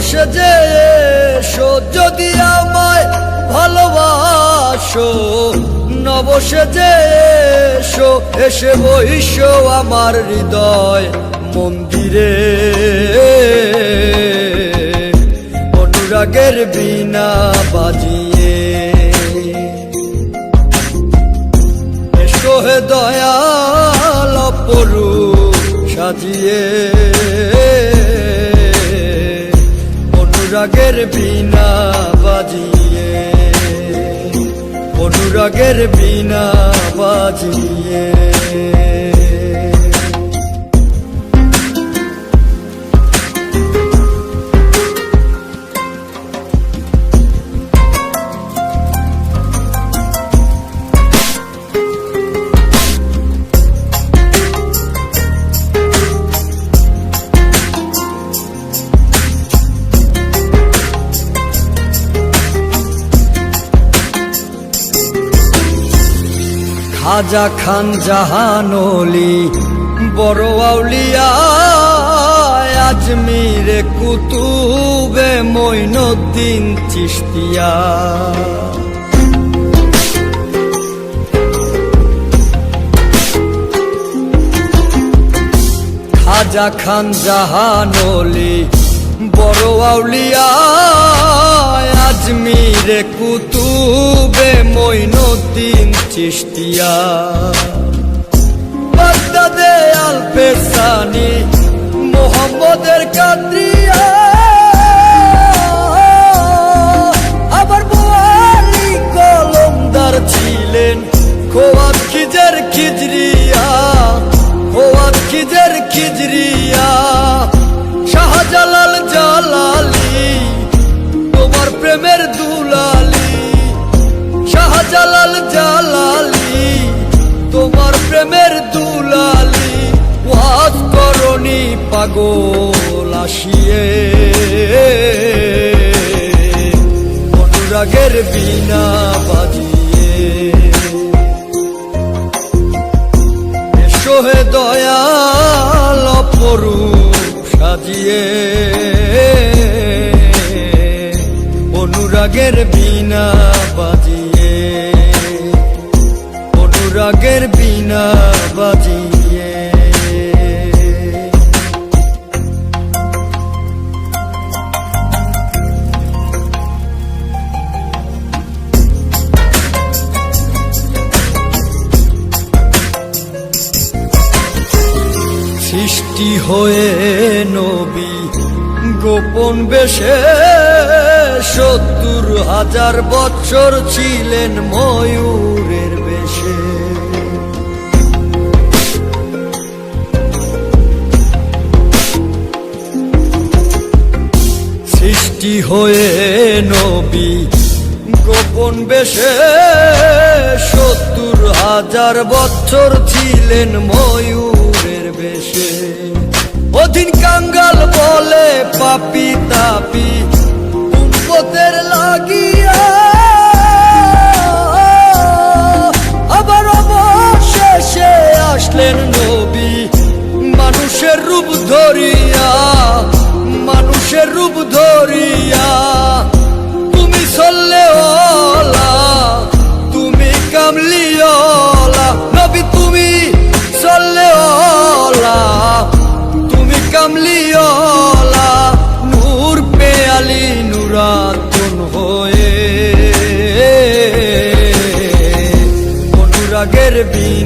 সেজে এসো যদি আমায় ভালোবাসো, নব সেজে এসো, এসে বইসো আমার হৃদয় মন্দিরে। অনুরাগের বীণা বাজিয়ে এসো হে দয়াল অপরূপ সাজিয়ে। অনুরাগের বীণা বাজিয়ে, অনুরাগের বীণা বাজিয়ে। খাজা খান জাহানলি বড় আউলিয়া, আজমিরে কুতুবে মঈনুদ্দিন চিশতিয়া। খাজা খান জাহানলি বড় আউলিয়া, আজমিরে কুতুবে মঈনুদ্দিন চিশতিয়া। বাগদাদে আল-ফেসানি মোহাম্মদের কাদরিয়া, আবার বোয়ালি কলমদার ছিলেন খোয়াত খিজের খিজরিয়া, খোয়াত খিজের খিজরিয়া। শাহজালাল জালালি তোমার প্রেমের দুলালি, শাহজালাল জালালি তোমার প্রেমের দুলালি। ওয়াজ করনি পাগল আসিয়ে, অনুরাগের বীণা বাজিয়ে এসো হে দয়াল অপরূপ সাজিয়ে। অনুরাগের বীণা বাজিয়ে, অনুরাগের বীণা বাজিয়ে। সৃষ্টি হয়ে নবী গোপন বেশে ৭০,০০০ বছর ছিলেন ময়ূরের বেশে। সৃষ্টি হয়ে নবী গোপন বেশে ৭০,০০০ বছর ছিলেন ময়ূরের বেশে। অধীন কাঙ্গাল বলে পাপি তাপি উম্মতের লাগিয়া, আবার অবশেষে আসলেন নবী মানুষের রূপ ধরিয়া, মানুষের রূপ ধরিয়া। তুমি সল্লেওয়ালা, তুমি কামলিওয়ালা নবী, তুমি সল্লেওয়ালা, তুমি কামলিওয়ালা। নূর পেয়ালি নুরাতুন হয়ে অনুরাগের বীণা